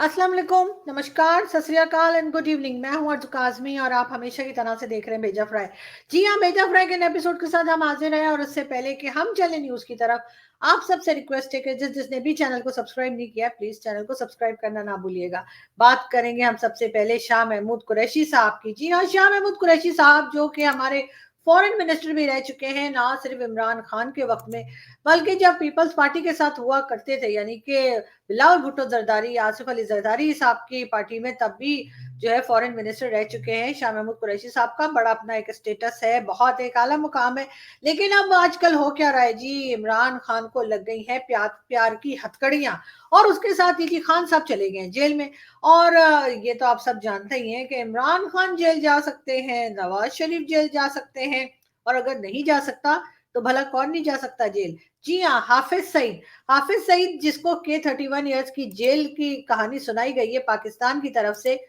अस्सलाम वालेकुम, नमस्कार, सत श्री अकाल एंड गुड इवनिंग। मैं हूं अर्जु काज़मी और आप हमेशा की तरह से देख रहे हैं बेजा फ्राई। जी हाँ, बेजा फ्राई के नए एपिसोड के साथ हम हाजिर हैं और उससे पहले कि हम चले न्यूज़ की तरफ, आप सबसे रिक्वेस्ट है कि जिसने भी चैनल को सब्सक्राइब नहीं किया प्लीज़ चैनल को सब्सक्राइब करना ना भूलिएगा। बात करेंगे हम सबसे पहले शाह महमूद कुरैशी साहब की। जी हाँ, शाह महमूद कुरैशी साहब जो कि हमारे फॉरेन मिनिस्टर भी रह चुके हैं, ना सिर्फ इमरान खान के वक्त में बल्कि जब पीपल्स पार्टी के साथ हुआ करते थे, यानी कि बिलावल भुट्टो जरदारी, आसिफ अली जरदारी साहब की पार्टी में, तब भी जो है फॉरेन मिनिस्टर रह चुके हैं। शाह महमूद कुरैशी साहब का बड़ा अपना एक स्टेटस है, बहुत एक आला मुकाम है। लेकिन अब आजकल हो क्या रहा है जी, इमरान खान को लग गई हैं प्यार प्यार की हथकड़ियां और उसके साथ ही जी खान साहब चले गए जेल में। और ये तो आप सब जानते ही हैं कि इमरान खान जेल जा सकते हैं, नवाज शरीफ जेल जा सकते हैं, और अगर नहीं जा सकता तो भला कौन नहीं जा सकता जेल। जी हाँ, हाफिज सईद जिसको K31 ईयर्स की जेल की कहानी सुनाई गई है पाकिस्तान की तरफ से,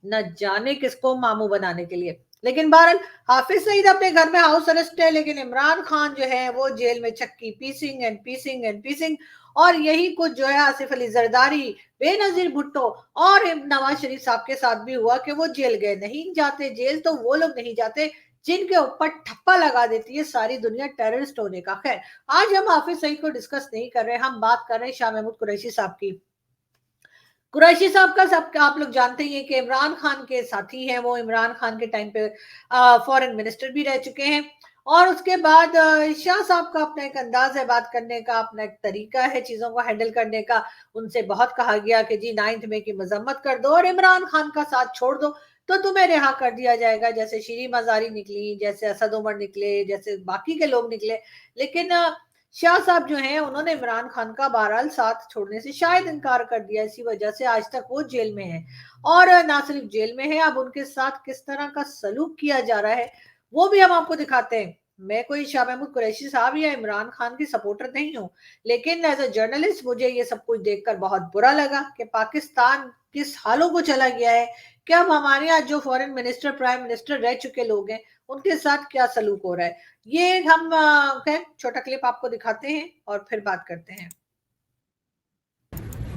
न जाने किसको मामू बनाने के लिए। लेकिन बहरहाल हाफिज सईद अपने घर में हाउस अरेस्ट है, लेकिन इमरान खान जो है वो जेल में चक्की पीसिंग। और यही कुछ जो है आसिफ अली जरदारी, बेनजीर भुट्टो और नवाज शरीफ साहब के साथ भी हुआ कि वो जेल गए। नहीं जाते जेल तो वो लोग नहीं जाते जिनके ऊपर ठप्पा लगा देती है सारी दुनिया टेररिस्ट होने का। खैर, आज हम हाफिज सईद को डिस्कस नहीं कर रहे, हम बात कर रहे हैं शाह महमूद कुरैशी साहब की। कुरैशी साहब का सब आप लोग जानते ही हैं कि इमरान खान के साथी हैं, वो इमरान खान के टाइम पे फॉरेन मिनिस्टर भी रह चुके हैं। और उसके बाद शाह साहब का अपना एक अंदाज है बात करने का, अपना एक तरीका है चीजों को हैंडल करने का। उनसे बहुत कहा गया कि जी 9 मई की मजम्मत कर दो और इमरान खान का साथ छोड़ दो तो तुम्हें रिहा कर दिया जाएगा, जैसे शीरी मजारी निकली, जैसे असद उमर निकले, जैसे बाकी के लोग निकले। लेकिन शाह साहब जो हैं उन्होंने इमरान खान का बहरहाल साथ छोड़ने से शायद इनकार कर दिया, इसी वजह से आज तक वो जेल में है। और ना सिर्फ जेल में है, अब उनके साथ किस तरह का सलूक किया जा रहा है वो भी हम आपको दिखाते हैं। मैं कोई शाह महमूद कुरैशी साहब या इमरान खान की सपोर्टर नहीं हूँ, लेकिन एज अ जर्नलिस्ट मुझे ये सब कुछ देखकर बहुत बुरा लगा कि पाकिस्तान किस हालों को चला गया है। कि अब हमारे यहाँ जो फॉरेन मिनिस्टर, प्राइम मिनिस्टर रह चुके लोग हैं, उनके साथ क्या सलूक हो रहा है, ये हम खैर छोटा क्लिप आपको दिखाते हैं और फिर बात करते हैं।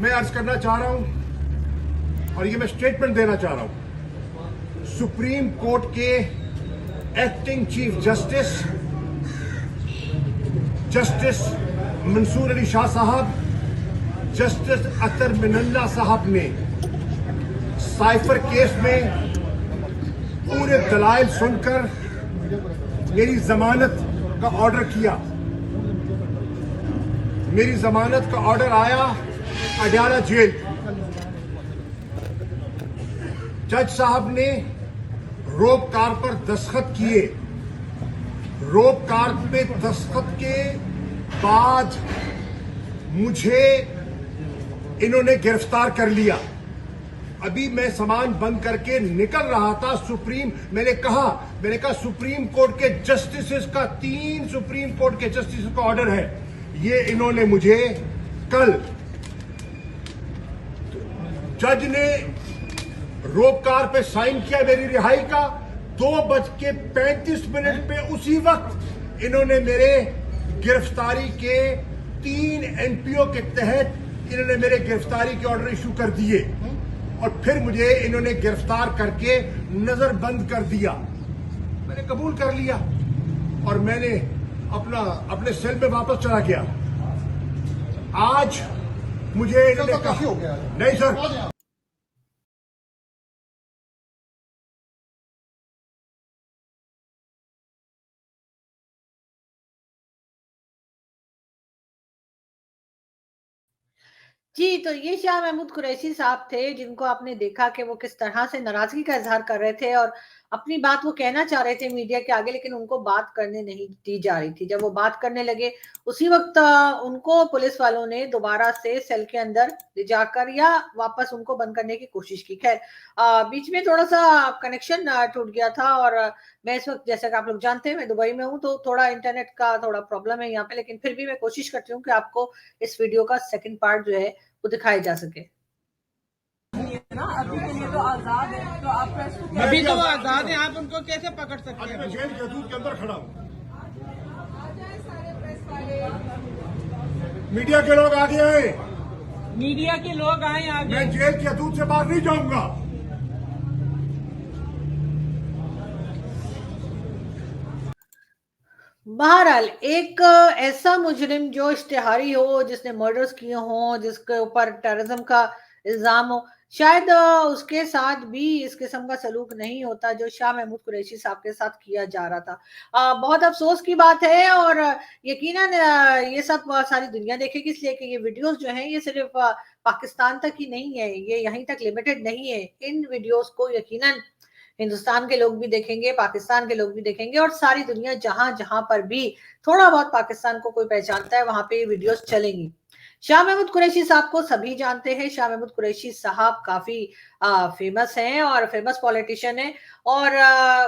मैं अर्ज करना चाह रहा हूं और ये मैं स्टेटमेंट देना चाह रहा हूं, सुप्रीम कोर्ट के acting chief justice Mansoor Ali Shah साहब, जस्टिस अतर मिनल्ला साहब ने साइफर केस में पूरे दलाइल सुनकर मेरी जमानत का ऑर्डर किया। मेरी जमानत का ऑर्डर आया अडयाला जेल। जज साहब ने रोप कार पर दस्तखत किए। रोप कार पे दस्तखत के बाद मुझे इन्होंने गिरफ्तार कर लिया। अभी मैं सामान बंद करके निकल रहा था, मैंने कहा सुप्रीम कोर्ट के जस्टिस का 3 सुप्रीम कोर्ट के जस्टिस का ऑर्डर है। ये इन्होंने मुझे कल जज ने रोप कार पे साइन किया मेरी रिहाई का। 2:35 पे उसी वक्त इन्होंने मेरे गिरफ्तारी के 3 एनपीओ के तहत इन्होंने मेरे गिरफ्तारी के ऑर्डर इशू कर दिए और फिर मुझे इन्होंने गिरफ्तार करके नजरबंद कर दिया। मैंने कबूल कर लिया और मैंने अपने सेल में वापस चला गया। आज मुझे इन्होंने कहा नहीं सर, जी, तो ये शाह महमूद कुरैशी साहब थे जिनको आपने देखा कि वो किस तरह से नाराजगी का इजहार कर रहे थे और अपनी बात वो कहना चाह रहे थे मीडिया के आगे, लेकिन उनको बात करने नहीं दी जा रही थी। जब वो बात करने लगे उसी वक्त उनको पुलिस वालों ने दोबारा से सेल के अंदर ले जाकर या वापस उनको बंद करने की कोशिश की। खैर, बीच में थोड़ा सा कनेक्शन टूट गया था और मैं इस वक्त, जैसा कि आप लोग जानते हैं, मैं दुबई में हूँ तो थोड़ा इंटरनेट का थोड़ा प्रॉब्लम है यहाँ पे, लेकिन फिर भी मैं कोशिश करती हूँ कि आपको इस वीडियो का सेकंड पार्ट जो है वो दिखाए जा सके। ना अभी के लिए तो आजाद है, तो आप प्रेस को अभी तो वो आजाद है, आप उनको कैसे पकड़ सकते हैं? मैं जेल के हदूद के अंदर खड़ा हूं। मीडिया के लोग आगे आए, मीडिया के लोग आए आगे। मैं जेल के हदूद से बाहर नहीं जाऊंगा। बहरहाल एक ऐसा मुजरिम जो इश्तिहारी हो, जिसने मर्डर्स किए हों, जिसके ऊपर टेररिज्म का इल्जाम हो, शायद उसके साथ भी इस किस्म का सलूक नहीं होता जो शाह महमूद कुरैशी साहब के साथ किया जा रहा था। बहुत अफसोस की बात है। और यकीनन ये सब सारी दुनिया देखेगी, इसलिए कि ये वीडियोस जो हैं ये सिर्फ पाकिस्तान तक ही नहीं है, ये यहीं तक लिमिटेड नहीं है। इन वीडियोस को यकीनन हिंदुस्तान के लोग भी देखेंगे, पाकिस्तान के लोग भी देखेंगे, और सारी दुनिया जहां जहां पर भी थोड़ा बहुत पाकिस्तान को कोई पहचानता है वहां पे ये वीडियोस चलेंगी। शाह महमूद कुरैशी साहब को सभी जानते हैं। शाह महमूद कुरैशी साहब काफी फेमस हैं और फेमस पॉलिटिशियन हैं। और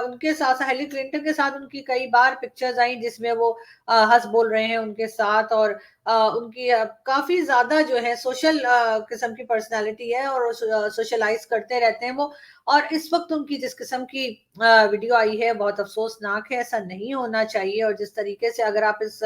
उनके साथ हिलरी क्लिंटन के साथ उनकी कई बार पिक्चर्स आई जिसमें वो हंस बोल रहे हैं उनके साथ। और उनकी काफी ज्यादा जो है सोशल किस्म की पर्सनालिटी है और सोशलाइज करते रहते हैं वो। और इस वक्त उनकी जिस किस्म की वीडियो आई है बहुत अफसोसनाक है, ऐसा नहीं होना चाहिए। और जिस तरीके से अगर आप इस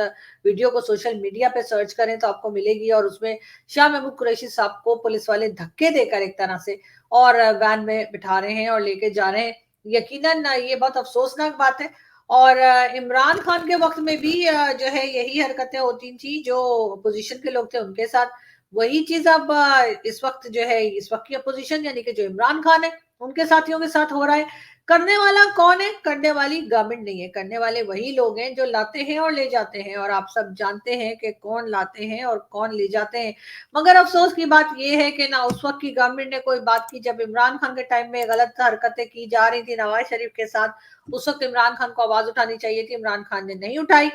वीडियो को सोशल मीडिया पे सर्च करें तो आपको मिलेगी, और उसमें शाह महमूद कुरैशी साहब को पुलिस वाले धक्के देकर एक तरह से और वैन में बिठा रहे हैं और लेके जा रहे हैं। यकीनन ये बहुत अफसोसनाक बात है। और इमरान खान के वक्त में भी जो है यही हरकतें होती थी, जो अपोजिशन के लोग थे उनके साथ। वही चीज अब इस वक्त जो है, इस वक्त की अपोजिशन यानी कि जो इमरान खान है उनके साथियों के साथ हो रहा है। करने वाला कौन है? करने वाली गवर्नमेंट नहीं है, करने वाले वही लोग हैं जो लाते हैं और ले जाते हैं। और आप सब जानते हैं कि कौन लाते हैं और कौन ले जाते हैं। मगर अफसोस की बात यह है कि ना उस वक्त की गवर्नमेंट ने कोई बात की, जब इमरान खान के टाइम में गलत हरकतें की जा रही थी नवाज शरीफ के साथ, उस वक्त इमरान खान को आवाज उठानी चाहिए थी, इमरान खान ने नहीं उठाई।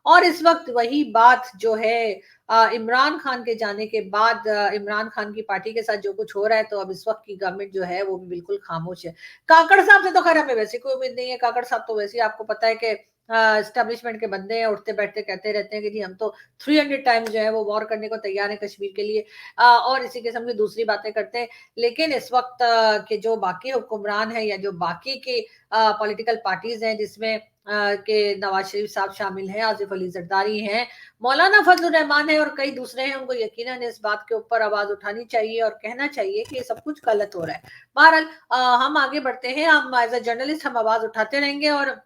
और इस वक्त वही बात जो है इमरान खान के जाने के बाद इमरान खान की पार्टी के साथ जो कुछ हो रहा है, तो अब इस वक्त की गवर्नमेंट जो है वो भी बिल्कुल खामोश है। काकड़ साहब से तो खैर हमें वैसे कोई उम्मीद नहीं है। काकड़ साहब तो वैसे ही आपको पता है कि एस्टेब्लिशमेंट के बंदे हैं, उठते बैठते कहते रहते हैं कि जी हम तो 300 टाइम्स जो है वो वॉर करने को तैयार है कश्मीर के लिए, और इसी किस्म की दूसरी बातें करते हैं। लेकिन इस वक्त के जो बाकी हुक्मरान है या जो बाकी के पॉलिटिकल पार्टीज हैं, जिसमें के नवाज शरीफ साहब शामिल हैं, आसिफ अली जरदारी हैं, मौलाना फजलुर रहमान है और कई दूसरे हैं, उनको यकीनन इस बात के ऊपर आवाज उठानी चाहिए और कहना चाहिए कि ये सब कुछ गलत हो रहा है। बहरहाल हम आगे बढ़ते हैं। हम एज अ जर्नलिस्ट हम आवाज उठाते रहेंगे। और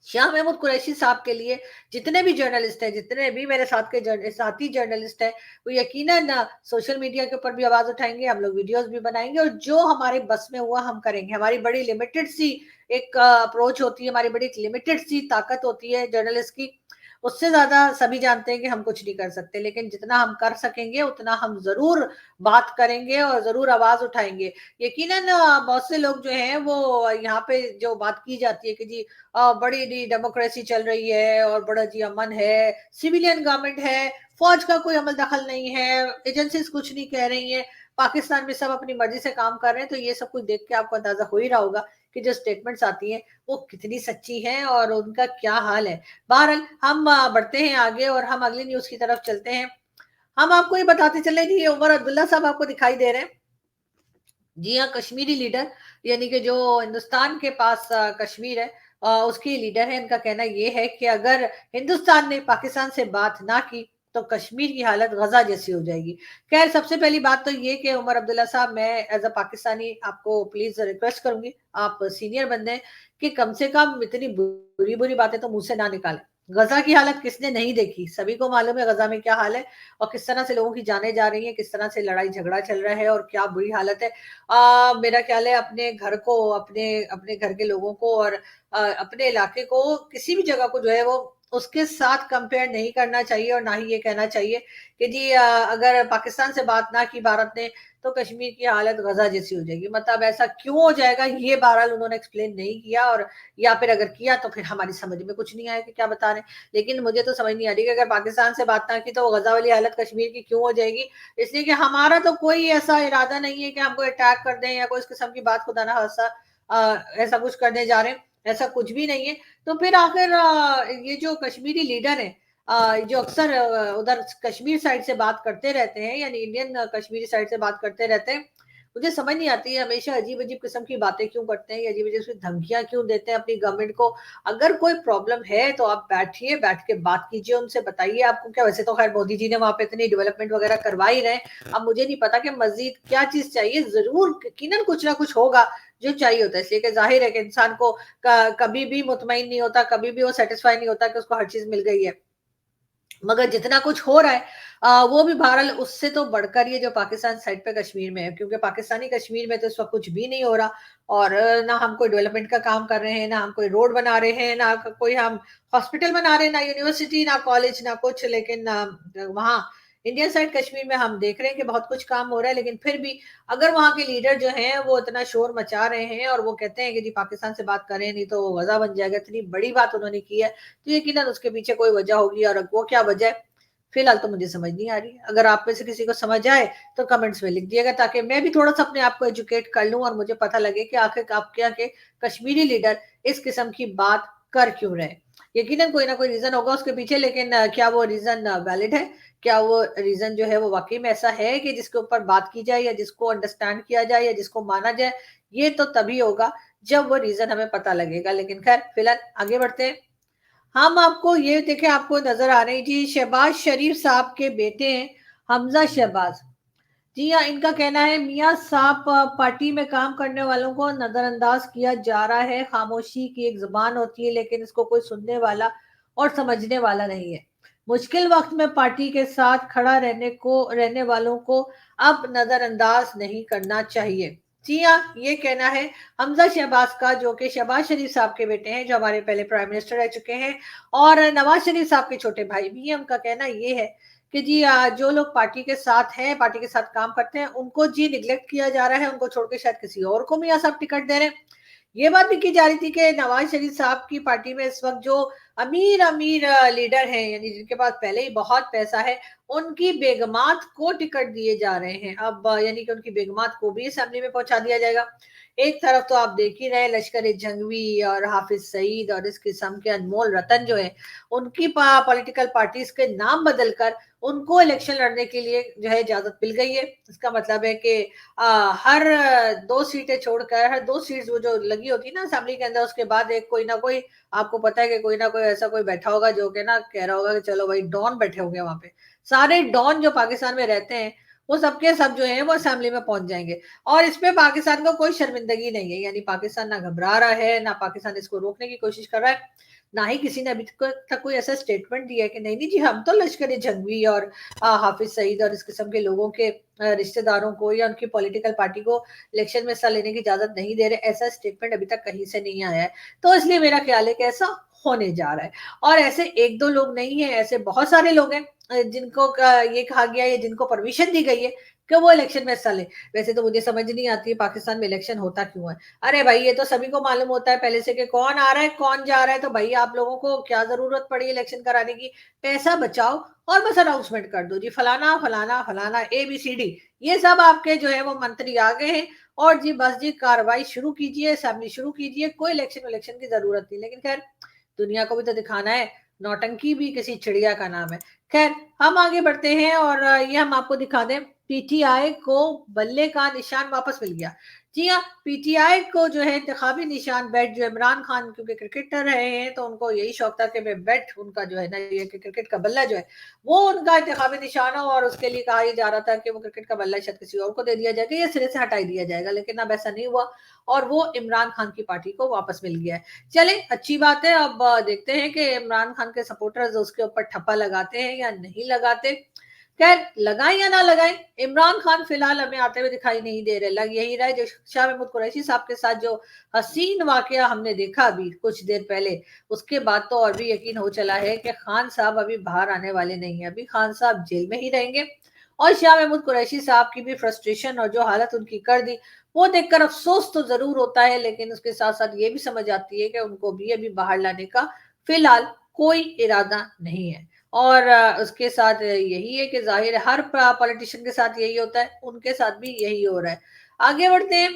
शाह महमूद कुरैशी साहब के लिए जितने भी जर्नलिस्ट हैं, जितने भी मेरे साथ के साथी जर्नलिस्ट हैं, वो यकीनन सोशल मीडिया के ऊपर भी आवाज उठाएंगे, हम लोग वीडियोस भी बनाएंगे, और जो हमारे बस में हुआ हम करेंगे। हमारी बड़ी लिमिटेड सी एक अप्रोच होती है, हमारी बड़ी लिमिटेड सी ताकत होती है जर्नलिस्ट की। उससे ज्यादा सभी जानते हैं कि हम कुछ नहीं कर सकते, लेकिन जितना हम कर सकेंगे उतना हम जरूर बात करेंगे और जरूर आवाज उठाएंगे। यकीनन बहुत से लोग जो हैं वो यहाँ पे जो बात की जाती है कि जी बड़ी डेमोक्रेसी चल रही है और बड़ा जी अमन है, सिविलियन गवर्नमेंट है, फौज का कोई अमल दखल नहीं है, एजेंसीज कुछ नहीं कह रही हैं, पाकिस्तान में सब अपनी मर्जी से काम कर रहे हैं, तो ये सब कुछ देख के आपको अंदाजा हो ही रहा होगा कि जो स्टेटमेंट्स आती हैं वो कितनी सच्ची हैं और उनका क्या हाल है। बहरहाल हम बढ़ते हैं आगे और हम अगली न्यूज की तरफ चलते हैं। हम आपको ये बताते चले जी, उमर अब्दुल्ला साहब आपको दिखाई दे रहे हैं। जी हाँ, कश्मीरी लीडर, यानी कि जो हिंदुस्तान के पास कश्मीर है उसकी लीडर है। इनका कहना ये है कि अगर हिंदुस्तान ने पाकिस्तान से बात ना की तो कश्मीर की हालत गजा जैसी हो जाएगी। खैर सबसे पहली बात तो ये कि उमर अब्दुल्ला साहब, मैं एज अ पाकिस्तानी आपको प्लीज रिक्वेस्ट करूंगी, आप सीनियर बंदे हैं, कि कम से कम इतनी बुरी बुरी बातें तो मुंह से ना निकालें। गजा की हालत किसने नहीं देखी, सभी को मालूम है गजा में क्या हाल है और किस तरह से लोगों की जानें जा रही हैं, किस तरह से लड़ाई झगड़ा चल रहा है और क्या बुरी हालत है। मेरा ख्याल है अपने घर को, अपने अपने घर के लोगों को और अपने इलाके को, किसी भी जगह को जो है वो उसके साथ कंपेयर नहीं करना चाहिए और ना ही ये कहना चाहिए कि जी अगर पाकिस्तान से बात ना की भारत ने तो कश्मीर की हालत गजा जैसी हो जाएगी। मतलब ऐसा क्यों हो जाएगा ये बहरहाल उन्होंने एक्सप्लेन नहीं किया, और या फिर अगर किया तो फिर हमारी समझ में कुछ नहीं आया कि क्या बता रहे हैं। लेकिन मुझे तो समझ नहीं आ रही कि अगर पाकिस्तान से बात ना की तो गजा वाली हालत कश्मीर की क्यों हो जाएगी। इसलिए कि हमारा तो कोई ऐसा इरादा नहीं है कि हमको अटैक कर दें या कोई इस किस्म की बात, खुदा ना खास्ता ऐसा कुछ करने जा रहे हैं, ऐसा कुछ भी नहीं है। तो फिर आखिर ये जो कश्मीरी लीडर है जो अक्सर उधर कश्मीर साइड से बात करते रहते हैं, यानी इंडियन कश्मीरी साइड से बात करते रहते हैं, मुझे समझ नहीं आती है, हमेशा अजीब अजीब किस्म की बातें क्यों करते हैं, अजीब अजीब धमकियां क्यों देते हैं अपनी गवर्नमेंट को। अगर कोई प्रॉब्लम है तो आप बैठिए, बैठ के बात कीजिए, उनसे बताइए आपको क्या। वैसे तो खैर मोदी जी ने वहां पे इतनी डेवलपमेंट वगैरह करवा ही रहे, अब मुझे नहीं पता कि मजीद क्या चीज चाहिए, जरूर यकीनन कुछ ना कुछ होगा जो चाहिए होता है। इसलिए कि जाहिर है कि इंसान को कभी भी मुतमईन नहीं होता, कभी भी वो सेटिस्फाई नहीं होता कि उसको हर चीज मिल गई है। मगर जितना कुछ हो रहा है वो भी बहरहाल उससे तो बढ़कर ये जो पाकिस्तान साइड पे कश्मीर में है, क्योंकि पाकिस्तानी कश्मीर में तो इस वक्त कुछ भी नहीं हो रहा। और ना हम कोई डेवलपमेंट का काम कर रहे हैं, ना हम कोई रोड बना रहे हैं, ना कोई हम हॉस्पिटल बना रहे हैं, ना यूनिवर्सिटी, ना कॉलेज, ना कुछ। लेकिन वहाँ इंडियन साइड कश्मीर में हम देख रहे हैं कि बहुत कुछ काम हो रहा है। लेकिन फिर भी अगर वहाँ के लीडर जो हैं वो इतना शोर मचा रहे हैं और वो कहते हैं कि जी पाकिस्तान से बात करें नहीं तो गजा बन जाएगा, इतनी बड़ी बात उन्होंने की है, तो यकीनन उसके पीछे कोई वजह होगी। और वो क्या वजह है फिलहाल तो मुझे समझ नहीं आ रही। अगर आप में से किसी को समझ आए तो कमेंट्स में लिख दिएगा, ताकि मैं भी थोड़ा सा अपने आप को एजुकेट कर लूं और मुझे पता लगे कि आखिर आप क्या के कश्मीरी लीडर इस किस्म की बात कर क्यों रहे। यकीनन कोई ना कोई रीजन होगा उसके पीछे, लेकिन क्या वो रीजन वैलिड है? क्या वो रीजन जो है वो वाकई में ऐसा है कि जिसके ऊपर बात की जाए या जिसको अंडरस्टैंड किया जाए या जिसको माना जाए? ये तो तभी होगा जब वो रीजन हमें पता लगेगा। लेकिन खैर फिलहाल आगे बढ़ते हैं। हम आपको ये देखें, आपको नजर आ रही जी शहबाज शरीफ साहब के बेटे हैं हमजा शहबाज। जी हाँ, इनका कहना है मियां साहब पार्टी में काम करने वालों को नजरअंदाज किया जा रहा है। खामोशी की एक जुबान होती है लेकिन इसको कोई सुनने वाला और समझने वाला नहीं है। मुश्किल वक्त में पार्टी के साथ खड़ा रहने वालों को अब नजरअंदाज नहीं करना चाहिए। जी हाँ, ये कहना है हमजा शहबाज का, जो कि शहबाज शरीफ साहब के बेटे हैं, जो हमारे पहले प्राइम मिनिस्टर रह चुके हैं और नवाज शरीफ साहब के छोटे भाई भी हैं। उनका कहना ये है कि जी जो लोग पार्टी के साथ हैं, पार्टी के साथ काम करते हैं, उनको जी निगलेक्ट किया जा रहा है, उनको छोड़ के शायद किसी और को मियां साहब टिकट दे रहे हैं। ये बात भी की जा रही थी कि नवाज शरीफ साहब की पार्टी में इस वक्त जो अमीर अमीर लीडर हैं, यानी जिनके पास पहले ही बहुत पैसा है, उनकी बेगमात को टिकट दिए जा रहे हैं। अब यानी कि उनकी बेगमात को भी असेंबली में पहुंचा दिया जाएगा। एक तरफ तो आप देख ही रहे लश्कर जंगवी और हाफिज सईद और इस किस्म के अनमोल रतन जो है, उनकी पॉलिटिकल पार्टीज के नाम बदलकर उनको इलेक्शन लड़ने के लिए जो है इजाजत मिल गई है। इसका मतलब है कि हर 2 सीटें छोड़कर, हर 2 सीट्स वो जो लगी होती है ना असेंबली के अंदर, उसके बाद एक कोई ना कोई, आपको पता है कि कोई ना कोई ऐसा कोई बैठा होगा जो कि ना कह रहा होगा कि चलो भाई डॉन बैठे होंगे वहां पे। सारे डॉन जो पाकिस्तान में रहते हैं वो सबके सब जो है वो असेंबली में पहुंच जाएंगे। और इसमें पाकिस्तान को कोई शर्मिंदगी नहीं है, यानी पाकिस्तान ना घबरा रहा है, ना पाकिस्तान इसको रोकने की कोशिश कर रहा है, ना ही किसी ने अभी तक कोई ऐसा स्टेटमेंट दिया है कि नहीं नहीं जी हम तो लश्कर जंगवी और हाफिज सईद और इस किस्म के लोगों के रिश्तेदारों को या उनकी पॉलिटिकल पार्टी को इलेक्शन में हिस्सा लेने की इजाजत नहीं दे रहे। ऐसा स्टेटमेंट अभी तक कहीं से नहीं आया है। तो इसलिए मेरा ख्याल है कि ऐसा होने जा रहा है। और ऐसे एक दो लोग नहीं है, ऐसे बहुत सारे लोग हैं जिनको ये कहा गया है, जिनको परमिशन दी गई है कि वो इलेक्शन में हिस्सा ले। वैसे तो मुझे समझ नहीं आती है पाकिस्तान में इलेक्शन होता क्यों है। अरे भाई ये तो सभी को मालूम होता है पहले से कि कौन आ रहा है कौन जा रहा है, तो भाई आप लोगों को क्या जरूरत पड़ी इलेक्शन कराने की? पैसा बचाओ और बस अनाउंसमेंट कर दो जी, फलाना फलाना फलाना ABCD, ये सब आपके जो है वो मंत्री आ गए हैं और जी बस जी कार्रवाई शुरू कीजिए, असेंबली शुरू कीजिए, कोई इलेक्शन की जरूरत नहीं। लेकिन खैर दुनिया को भी तो दिखाना है, नौटंकी भी किसी चिड़िया का नाम है। खैर हम आगे बढ़ते हैं और ये हम आपको दिखा दें, PTI को बल्ले का निशान वापस मिल गया। जी हाँ, PTI को जो है इंतखाबी निशान बैट, जो इमरान खान क्योंकि क्रिकेटर रहे हैं तो उनको यही शौक था कि बैट उनका जो है ना, ये क्रिकेट का बल्ला जो है वो उनका इंतखाबी निशान हो, और उसके लिए कहा जा रहा था कि वो क्रिकेट का बल्ला शायद किसी और को दे दिया जाएगा या सिरे से हटा दिया जाएगा। लेकिन अब ऐसा नहीं हुआ और वो इमरान खान की पार्टी को वापस मिल गया है। चले अच्छी बात है। अब देखते हैं कि इमरान खान के सपोर्टर्स उसके ऊपर ठप्पा लगाते हैं या नहीं लगाते। खैर लगाएं या ना लगाएं, इमरान खान फिलहाल हमें आते हुए दिखाई नहीं दे रहे। लग यही रहा है जो शाह महमूद कुरैशी साहब के साथ जो हसीन वाकया हमने देखा अभी कुछ देर पहले, उसके बाद तो और भी यकीन हो चला है कि खान साहब अभी बाहर आने वाले नहीं है। अभी खान साहब जेल में ही रहेंगे और शाह महमूद कुरैशी साहब की भी फ्रस्ट्रेशन और जो हालत उनकी कर दी वो देखकर अफसोस तो जरूर होता है, लेकिन उसके साथ साथ ये भी समझ आती है कि उनको भी अभी बाहर लाने का फिलहाल कोई इरादा नहीं है। और उसके साथ यही है कि जाहिर है हर पॉलिटिशियन के साथ यही होता है, उनके साथ भी यही हो रहा है। आगे बढ़ते हैं।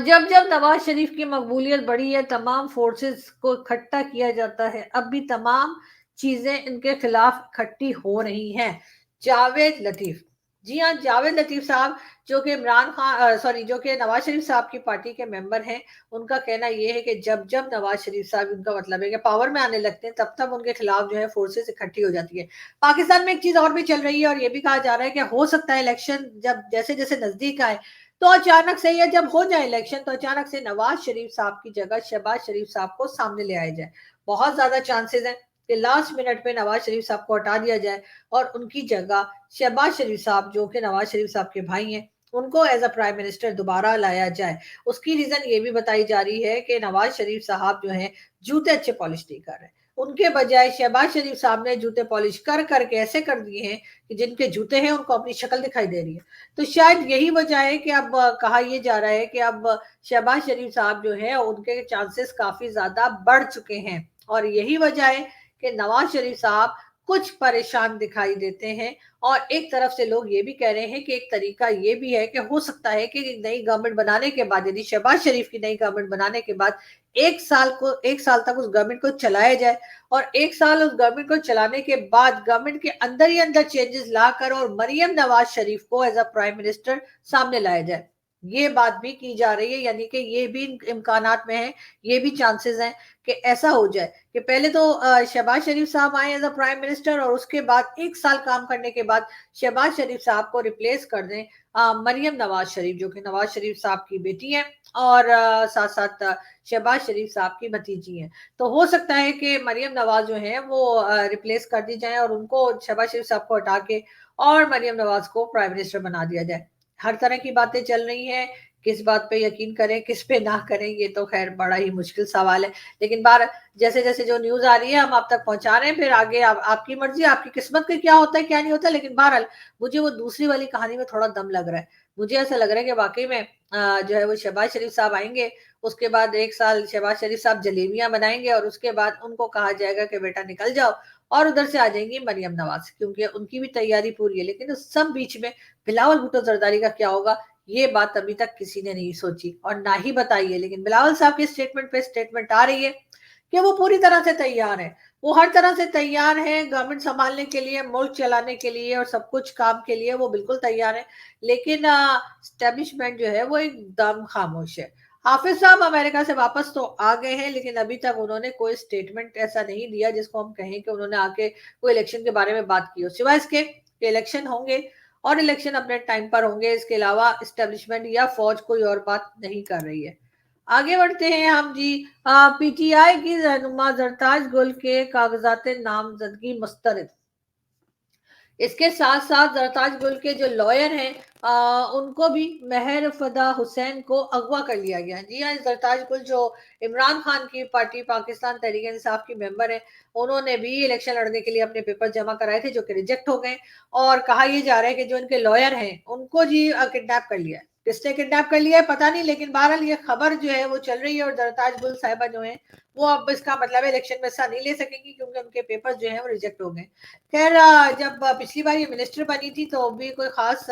जब जब नवाज शरीफ की मकबूलियत बढ़ी है तमाम फोर्सेस को इकट्ठा किया जाता है, अब भी तमाम चीजें इनके खिलाफ इकट्ठी हो रही हैं। जावेद लतीफ, जी हाँ, जावेद लतीफ साहब जो कि इमरान खान जो कि नवाज शरीफ साहब की पार्टी के मेंबर हैं, उनका कहना ये है कि जब जब नवाज शरीफ साहब, उनका मतलब है कि पावर में आने लगते हैं, तब तब उनके खिलाफ जो है फोर्सेस इकट्ठी हो जाती है। पाकिस्तान में एक चीज और भी चल रही है और ये भी कहा जा रहा है कि हो सकता है इलेक्शन जब जैसे जैसे नजदीक आए तो अचानक से, या जब हो जाए इलेक्शन तो अचानक से नवाज शरीफ साहब की जगह शहबाज शरीफ साहब को सामने ले आया जाए। बहुत ज्यादा चांसेस है कि लास्ट मिनट पे नवाज शरीफ साहब को हटा दिया जाए और उनकी जगह शहबाज शरीफ साहब जो कि नवाज शरीफ साहब के भाई हैं, उनको एज अ प्राइम मिनिस्टर दोबारा लाया जाए। उसकी रीजन ये भी बताई जा रही है कि नवाज शरीफ साहब जो हैं जूते अच्छे पॉलिश नहीं कर रहे, उनके बजाय शहबाज शरीफ साहब ने जूते पॉलिश कर करके ऐसे कर दिए हैं कि जिनके जूते हैं उनको अपनी शक्ल दिखाई दे रही है। तो शायद यही वजह है कि अब कहा यह जा रहा है कि अब शहबाज शरीफ साहब जो है उनके चांसेस काफी ज्यादा बढ़ चुके हैं, और यही वजह है कि नवाज शरीफ साहब कुछ परेशान दिखाई देते हैं। और एक तरफ से लोग ये भी कह रहे हैं कि एक तरीका ये भी है कि हो सकता है कि नई गवर्नमेंट बनाने के बाद, यदि शहबाज शरीफ की नई गवर्नमेंट बनाने के बाद एक साल तक उस गवर्नमेंट को चलाया जाए, और एक साल उस गवर्नमेंट को चलाने के बाद गवर्नमेंट के अंदर ही अंदर चेंजेस लाकर और मरियम नवाज शरीफ को एज अ प्राइम मिनिस्टर सामने लाया जाए। ये बात भी की जा रही है, यानी कि ये भी इम्कानात में है, ये भी चांसेस हैं कि ऐसा हो जाए कि पहले तो शहबाज शरीफ साहब आए एज अ प्राइम मिनिस्टर और उसके बाद एक साल काम करने के बाद शहबाज शरीफ साहब को रिप्लेस कर दें मरियम नवाज शरीफ, जो कि नवाज शरीफ साहब की बेटी है और साथ साथ शहबाज शरीफ साहब की भतीजी है। तो हो सकता है कि मरियम नवाज जो है वो रिप्लेस कर दी जाए और उनको, शहबाज शरीफ साहब को हटा के और मरियम नवाज को प्राइम मिनिस्टर बना दिया जाए। हर तरह की बातें चल रही हैं, किस बात पे यकीन करें किस पे ना करें ये तो खैर बड़ा ही मुश्किल सवाल है। लेकिन बार जैसे जैसे जो न्यूज आ रही है हम आप तक पहुंचा रहे हैं, फिर आगे आपकी मर्जी, आपकी किस्मत के क्या होता है क्या नहीं होता। लेकिन बहरहाल मुझे वो दूसरी वाली कहानी में थोड़ा दम लग रहा है। मुझे ऐसा लग रहा है कि वाकई में जो है वो शहबाज शरीफ साहब आएंगे, उसके बाद एक साल शहबाज शरीफ साहब जलेबियां बनाएंगे और उसके बाद उनको कहा जाएगा कि बेटा निकल जाओ, और उधर से आ जाएंगी मरियम नवाज, क्योंकि उनकी भी तैयारी पूरी है। लेकिन उस सब बीच में बिलावल भुट्टो जरदारी का क्या होगा, ये बात अभी तक किसी ने नहीं सोची और ना ही बताई है। लेकिन बिलावल साहब की स्टेटमेंट पे स्टेटमेंट आ रही है कि वो पूरी तरह से तैयार है, वो हर तरह से तैयार है गवर्नमेंट संभालने के लिए, मुल्क चलाने के लिए और सब कुछ काम के लिए वो बिल्कुल तैयार है। लेकिन स्टैब्लिशमेंट जो है वो एकदम खामोश है। हाफिज साहब अमेरिका से वापस तो आ गए हैं, लेकिन अभी तक उन्होंने कोई स्टेटमेंट ऐसा नहीं दिया जिसको हम कहें कि उन्होंने आके कोई इलेक्शन के बारे में बात की हो, सिवाय इसके इलेक्शन होंगे और इलेक्शन अपने टाइम पर होंगे। इसके अलावा स्टैब्लिशमेंट या फौज कोई और बात नहीं कर रही है। आगे बढ़ते हैं हम जी। पीटीआई की रहनुमा जरताज गुल के कागजात नामजदगी मुस्तरद। इसके साथ साथ जरताज गुल के जो लॉयर हैं उनको भी, मेहर फदा हुसैन को अगवा कर लिया गया। जी हाँ, जरताज गुल जो इमरान खान की पार्टी पाकिस्तान तहरीक इंसाफ की मेंबर है, उन्होंने भी इलेक्शन लड़ने के लिए अपने पेपर जमा कराए थे जो कि रिजेक्ट हो गए। और कहा यह जा रहा है कि जो इनके लॉयर हैं उनको जी किडनैप कर लिया है। किसने किडनैप कर लिया है पता नहीं, लेकिन बहरहाल ये खबर जो है वो चल रही है। और जरताज गुल साहिबा जो है वो अब इसका मतलब इलेक्शन में हिस्सा नहीं ले सकेंगी क्योंकि उनके पेपर जो है वो रिजेक्ट हो गए। खैर जब पिछली बार ये मिनिस्टर बनी थी तो भी कोई खास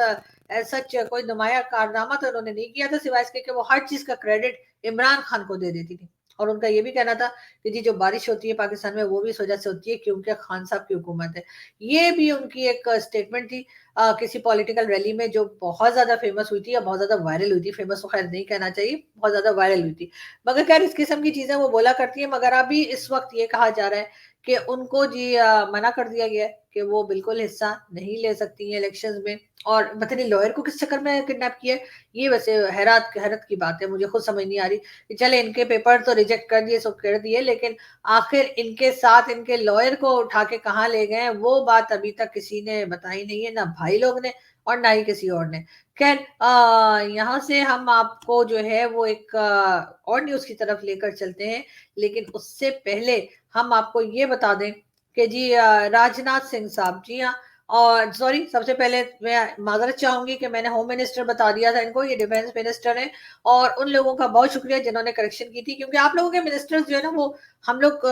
सच कोई नुमाया कारनामा तो उन्होंने नहीं किया था, सिवाय इसके कि वो हर चीज का क्रेडिट इमरान खान को दे देती थी। और उनका ये भी कहना था कि जी जो बारिश होती है पाकिस्तान में वो भी इस वजह से होती है क्योंकि खान साहब की हुकूमत है। ये भी उनकी एक स्टेटमेंट थी किसी पॉलिटिकल रैली में जो बहुत ज्यादा फेमस हुई थी या बहुत ज्यादा वायरल हुई थी। फेमस तो खैर नहीं कहना चाहिए, बहुत ज्यादा वायरल हुई थी। मगर खैर इस किस्म की चीजें वो बोला करती है। मगर अभी इस वक्त ये कहा जा रहा है कि उनको जी मना कर दिया गया है कि वो बिल्कुल हिस्सा नहीं ले सकती हैं इलेक्शंस में। और पता नहीं लॉयर को किस चक्कर में किडनैप किया है, ये वैसे हैरत की बात है, मुझे खुद समझ नहीं आ रही कि चले इनके पेपर तो रिजेक्ट कर दिए, सब कर दिए, लेकिन आखिर इनके साथ इनके लॉयर को उठा के कहाँ ले गए वो बात अभी तक किसी ने बताई नहीं है, ना भाई लोग ने और ना ही किसी और ने। खैर यहाँ से हम आपको जो है वो एक और न्यूज की तरफ लेकर चलते हैं, लेकिन उससे पहले हम आपको ये बता दें कि जी राजनाथ सिंह साहब, जी हाँ, और सॉरी सबसे पहले मैं माजरत चाहूंगी कि मैंने होम मिनिस्टर बता दिया था इनको, ये डिफेंस मिनिस्टर है। और उन लोगों का बहुत शुक्रिया जिन्होंने करेक्शन की थी, क्योंकि आप लोगों के मिनिस्टर्स जो है ना वो हम लोग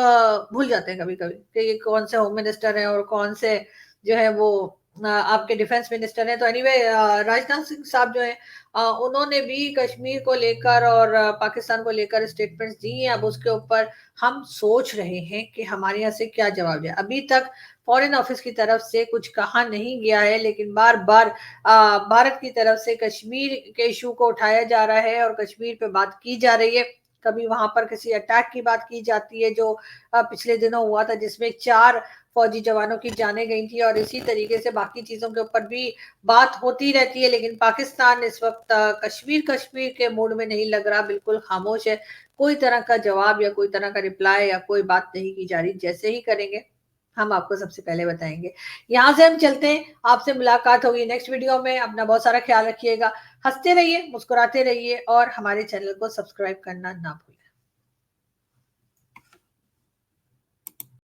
भूल जाते हैं कभी कभी कि ये कौन से होम मिनिस्टर हैं और कौन से जो है वो आपके डिफेंस मिनिस्टर हैं। तो एनीवे राजनाथ सिंह साहब जो है उन्होंने भी कश्मीर को लेकर और पाकिस्तान को लेकर स्टेटमेंट्स दी हैं। अब उसके ऊपर हम सोच रहे हैं कि हमारे यहाँ से क्या जवाब दिया। अभी तक फॉरेन ऑफिस की तरफ से कुछ कहा नहीं गया है, लेकिन बार बार भारत की तरफ से कश्मीर के इशू को उठाया जा रहा है और कश्मीर पे बात की जा रही है। कभी वहां पर किसी अटैक की बात की जाती है जो पिछले दिनों हुआ था, जिसमें 4 फौजी जवानों की जाने गई थी, और इसी तरीके से बाकी चीजों के ऊपर भी बात होती रहती है। लेकिन पाकिस्तान इस वक्त कश्मीर के मूड में नहीं लग रहा, बिल्कुल खामोश है। कोई तरह का जवाब या कोई तरह का रिप्लाई या कोई बात नहीं की जा रही। जैसे ही करेंगे हम आपको सबसे पहले बताएंगे। यहाँ से हम चलते हैं, आपसे मुलाकात होगी नेक्स्ट वीडियो में। अपना बहुत सारा ख्याल रखिएगा, हंसते रहिए, मुस्कुराते रहिए और हमारे चैनल को सब्सक्राइब करना ना भूलिए।